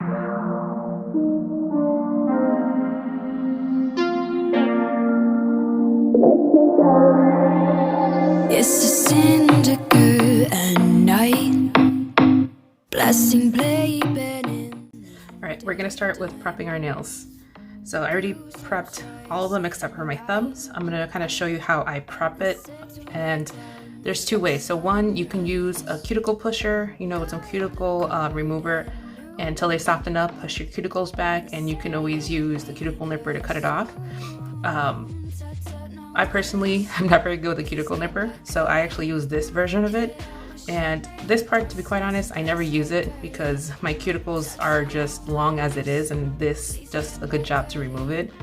It's a syndicate at night, blasting playpen. Alright, we're gonna start with prepping our nails. So I already prepped all of them except for my thumbs. I'm gonna kind of show you how I prep it, and there's two ways. So one, you can use a cuticle pusher, with some cuticle remover, and until they soften up, push your cuticles back, and you can always use the cuticle nipper to cut it off. I personally am not very good with a cuticle nipper, so I actually use this version of it. And this part, to be quite honest, I never use it because my cuticles are just long as it is, and this does a good job to remove it.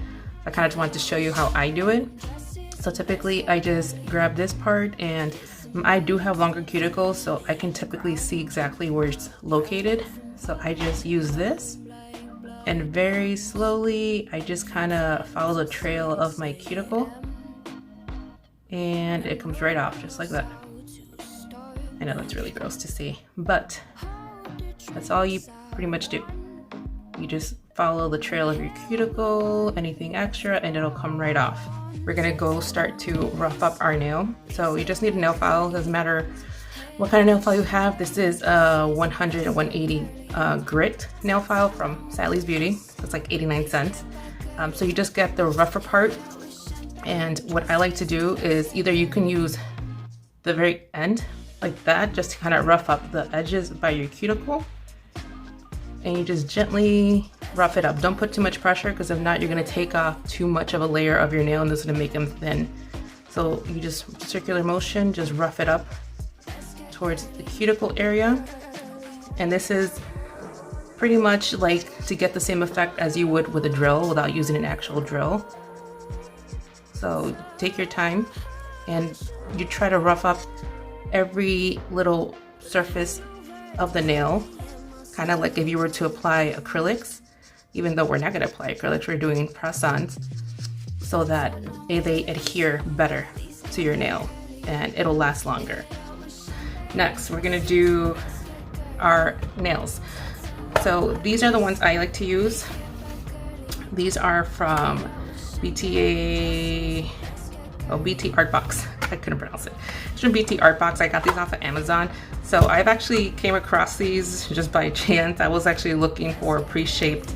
I kind of just wanted to show you how I do it. So typically I just grab this part, and I do have longer cuticles, so I can typically see exactly where it's located. So I just use this, and very slowly I just kind of follow the trail of my cuticle, and it comes right off just like that. I know that's really gross to see, but that's all you pretty much do. You just follow the trail of your cuticle, anything extra, and it'll come right off. We're gonna go start to rough up our nail. So you just need a nail file. Doesn't matter what kind of nail file you have. This is a 100 and 180 grit nail file from Sally's Beauty. It's like 89 cents. So you just get the rougher part. And what I like to do is either you can use the very end like that, just to kind of rough up the edges by your cuticle, and you just gently rough it up. Don't put too much pressure, because if not, you're going to take off too much of a layer of your nail, and this is going to make them thin. So you just circular motion, just rough it up towards the cuticle area. And this is pretty much like to get the same effect as you would with a drill without using an actual drill. So take your time, and you try to rough up every little surface of the nail, kind of like if you were to apply acrylics, even though we're not going to apply acrylics, we're doing press-ons, so that they adhere better to your nail and it'll last longer. Next, we're going to do our nails. So these are the ones I like to use. These are from BT Art Box. I couldn't pronounce it. It's from BT Art Box. I got these off of Amazon. So I've actually came across these just by chance. I was actually looking for pre-shaped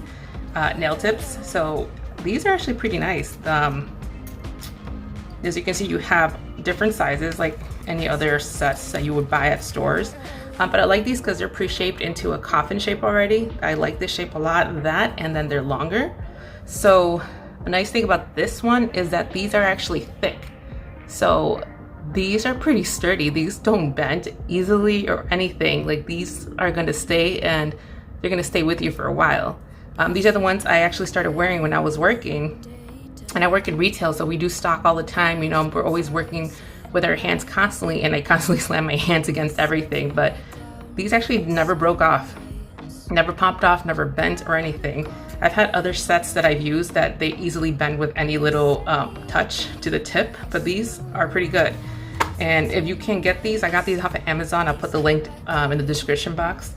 nail tips. So these are actually pretty nice. As you can see, you have different sizes like any other sets that you would buy at stores. But I like these because they're pre-shaped into a coffin shape already. I like this shape a lot, that, and then they're longer. So a nice thing about this one is that these are actually thick. So these are pretty sturdy. These don't bend easily or anything. Like, these are going to stay, and they're going to stay with you for a while. These are the ones I actually started wearing when I was working, and I work in retail, so we do stock all the time. We're always working with our hands constantly, and I constantly slam my hands against everything. But these actually never broke off, never popped off, never bent or anything. I've had other sets that I've used that they easily bend with any little touch to the tip, but these are pretty good. And if you can get these, I got these off of Amazon. I'll put the link in the description box.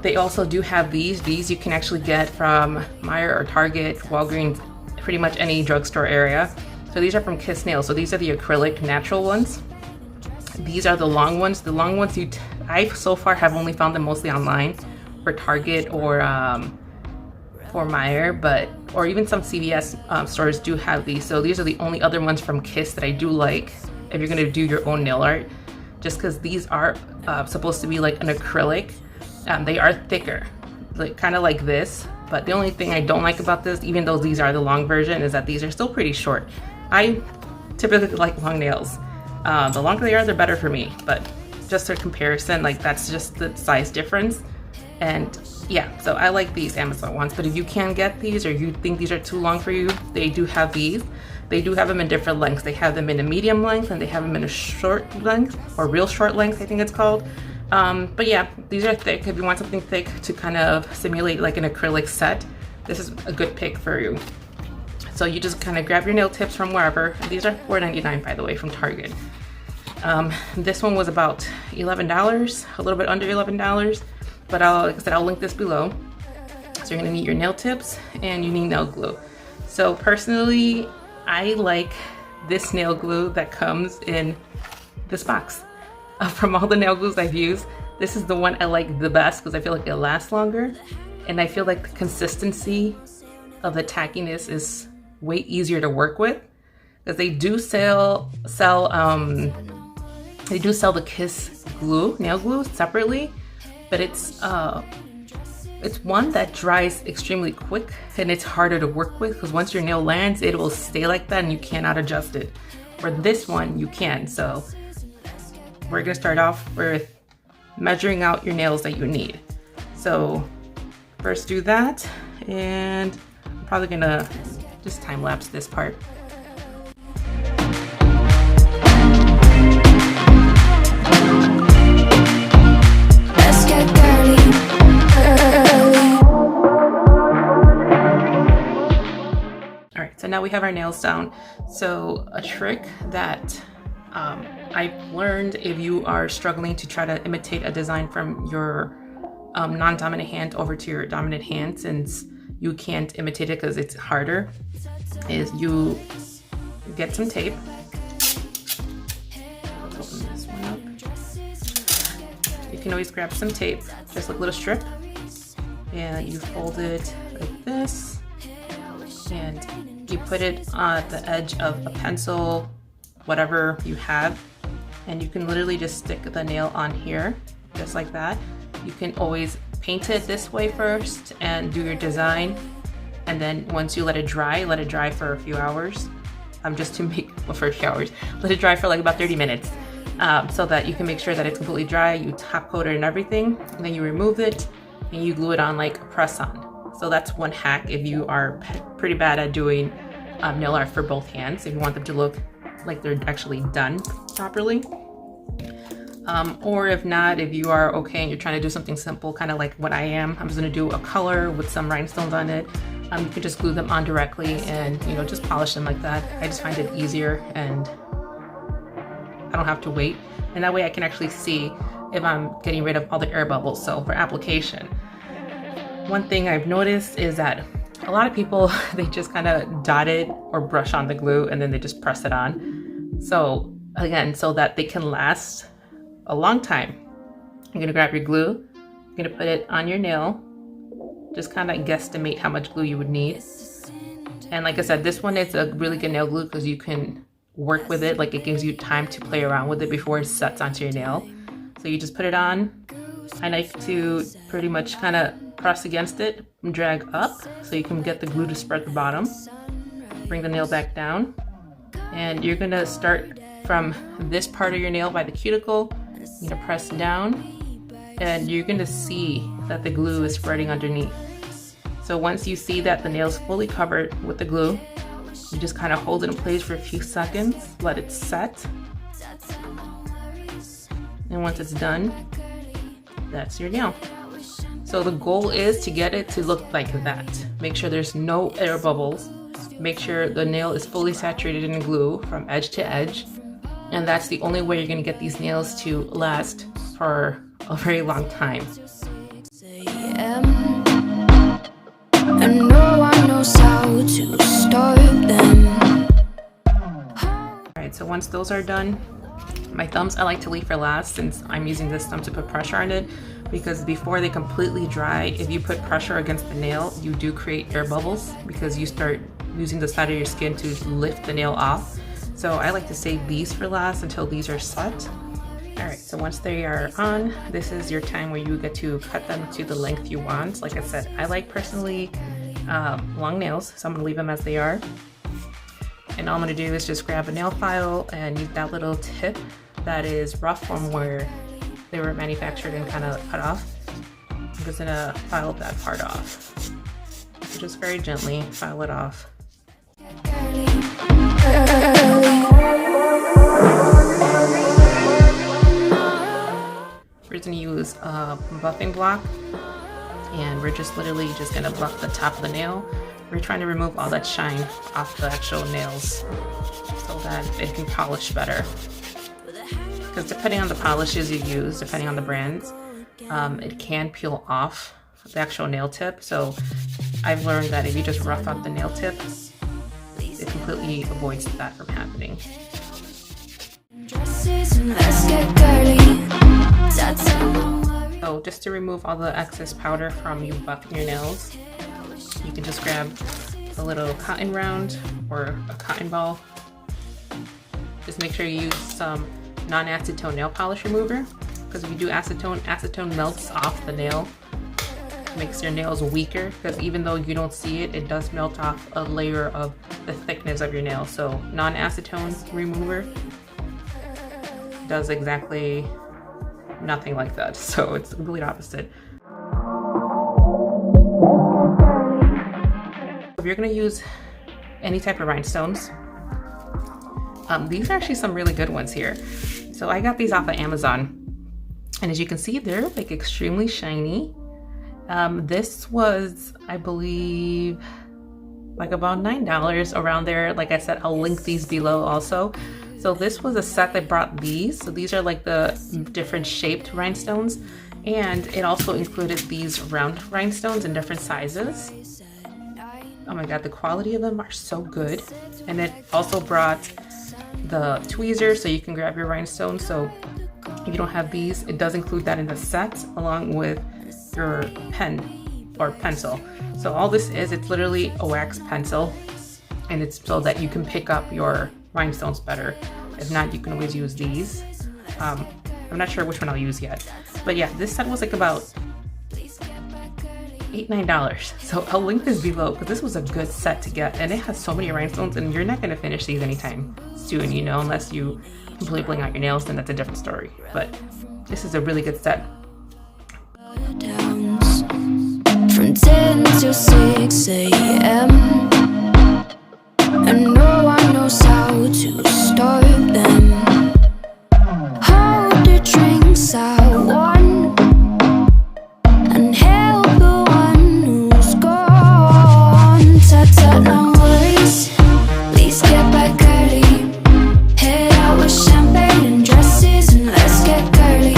They also do have these. These you can actually get from Meijer or Target, Walgreens, pretty much any drugstore area. So these are from Kiss Nails. So these are the acrylic natural ones. These are the long ones. The long ones I so far have only found them mostly online, for Target or Meijer, or even some CVS stores do have these. So these are the only other ones from Kiss that I do like if you're gonna do your own nail art, just because these are supposed to be like an acrylic. They are thicker, like kind of like this, but the only thing I don't like about this, even though these are the long version, is that these are still pretty short. I typically like long nails. The longer they are, the better for me, but just a comparison, like that's just the size difference. And yeah, so I like these Amazon ones, but if you can get these, or you think these are too long for you, they do have these. They do have them in different lengths. They have them in a medium length, and they have them in a short length, or real short length, I think it's called. But yeah, these are thick. If you want something thick to kind of simulate like an acrylic set, this is a good pick for you. So you just kind of grab your nail tips from wherever. These are $4.99, by the way, from Target. This one was about $11, a little bit under $11, but like I said, I'll link this below. So you're gonna need your nail tips and you need nail glue. So personally, I like this nail glue that comes in this box. From all the nail glues I've used, this is the one I like the best because I feel like it lasts longer. And I feel like the consistency of the tackiness is way easier to work with, because they do sell the Kiss glue, nail glue, separately, but it's one that dries extremely quick and it's harder to work with because once your nail lands, it will stay like that and you cannot adjust it. For this one, you can. So we're gonna start off with measuring out your nails that you need. So first do that, and I'm probably gonna just time lapse this part. Let's get girly, girly. All right, so now we have our nails down. So a trick that I've learned, if you are struggling to try to imitate a design from your non-dominant hand over to your dominant hand, since you can't imitate it because it's harder, is you get some tape. Let's open this one up. You can always grab some tape, just like a little strip, and you fold it like this, and you put it on the edge of a pencil, whatever you have, and you can literally just stick the nail on here, just like that. You can always paint it this way first and do your design, and then once you let it dry for a few hours. Just to make, well, for a few hours, let it dry for like about 30 minutes, so that you can make sure that it's completely dry. You top coat it and everything, and then you remove it and you glue it on like a press on. So that's one hack if you are pretty bad at doing nail art for both hands, if you want them to look like they're actually done properly. Or if not, if you are okay and you're trying to do something simple, kind of like what I am, I'm just gonna do a color with some rhinestones on it. You can just glue them on directly and, you know, just polish them like that. I just find it easier and I don't have to wait. And that way I can actually see if I'm getting rid of all the air bubbles. So for application, one thing I've noticed is that a lot of people, they just kind of dot it or brush on the glue and then they just press it on. So again, so that they can last a long time, you're gonna grab your glue, you're gonna put it on your nail, just kind of guesstimate how much glue you would need. And like I said, this one is a really good nail glue because you can work with it, like it gives you time to play around with it before it sets onto your nail. So you just put it on. I like to pretty much kind of press against it and drag up so you can get the glue to spread the bottom. Bring the nail back down, and you're gonna start from this part of your nail by the cuticle. You're gonna press down, and you're gonna see that the glue is spreading underneath. So once you see that the nail is fully covered with the glue, you just kind of hold it in place for a few seconds, let it set. And once it's done, that's your nail. So the goal is to get it to look like that. Make sure there's no air bubbles. Make sure the nail is fully saturated in glue from edge to edge. And that's the only way you're gonna get these nails to last for a very long time. And no one knows how to stop them. Alright, so once those are done, my thumbs I like to leave for last, since I'm using this thumb to put pressure on it, because before they completely dry, if you put pressure against the nail, you do create air bubbles because you start using the side of your skin to lift the nail off. So I like to save these for last until these are set. Alright, so once they are on, this is your time where you get to cut them to the length you want. Like I said, I like personally long nails, so I'm going to leave them as they are. And all I'm going to do is just grab a nail file and use that little tip that is rough from where they were manufactured and kind of cut off. I'm just going to file that part off. So just very gently file it off. We're going to use a buffing block, and we're just literally just going to buff the top of the nail. We're trying to remove all that shine off the actual nails so that it can polish better. Because depending on the polishes you use, depending on the brands, it can peel off the actual nail tip. So I've learned that if you just rough out the nail tip, it completely avoids that from happening. So just to remove all the excess powder from you buffing your nails, you can just grab a little cotton round or a cotton ball. Just make sure you use some non-acetone nail polish remover, because if you do acetone, acetone melts off the nail, makes your nails weaker, because even though you don't see it, it does melt off a layer of the thickness of your nail. So non-acetone remover does exactly nothing like that. So it's the complete opposite. If you're going to use any type of rhinestones, these are actually some really good ones here. So I got these off of Amazon, and as you can see, they're like extremely shiny. This was, I believe, like about $9 around there. Like I said, I'll link these below also. So this was a set that brought these. So these are like the different shaped rhinestones, and it also included these round rhinestones in different sizes. Oh my god, the quality of them are so good. And it also brought the tweezers so you can grab your rhinestones. So if you don't have these, it does include that in the set along with your pen or pencil. So all this is, it's literally a wax pencil, and it's so that you can pick up your rhinestones better. If not, you can always use these. I'm not sure which one I'll use yet, but yeah, this set was like about $8-9. So I'll link this below, because this was a good set to get, and it has so many rhinestones, and you're not going to finish these anytime soon, you know, unless you completely bling out your nails, then that's a different story. But this is a really good set. From 10 to 6 a.m. and no one knows how to start them. Hold the drinks I want and help the one who's gone. Ta-ta, no worries, please get back early. Head out with champagne and dresses and let's get girly.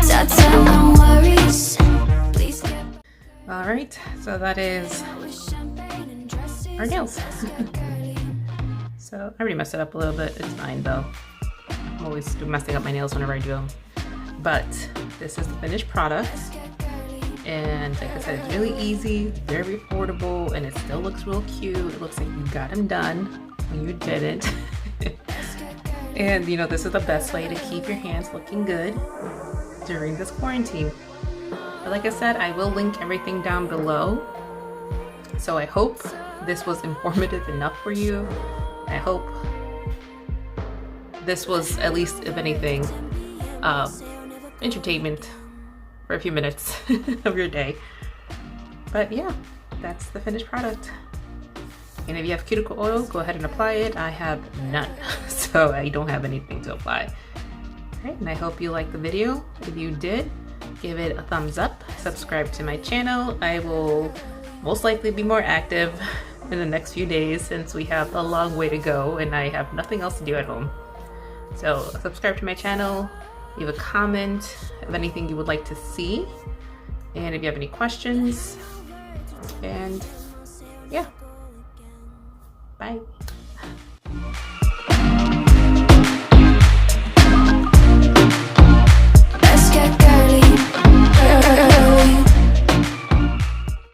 Ta-ta, no worries, please get. All right, so that is our nails. So I already messed it up a little bit. It's fine though. I'm always messing up my nails whenever I do them. But this is the finished product. And like I said, it's really easy, very affordable, and it still looks real cute. It looks like you got them done when you didn't. And you know, this is the best way to keep your hands looking good during this quarantine. But like I said, I will link everything down below. So I hope this was informative enough for you. I hope this was, at least if anything, entertainment for a few minutes of your day. But yeah, that's the finished product. And if you have cuticle oil, go ahead and apply it. I have none, so I don't have anything to apply. All right, and I hope you liked the video. If you did, give it a thumbs up, subscribe to my channel. I will most likely be more active in the next few days, since we have a long way to go and I have nothing else to do at home. So subscribe to my channel, leave a comment of anything you would like to see, and if you have any questions, and yeah, bye.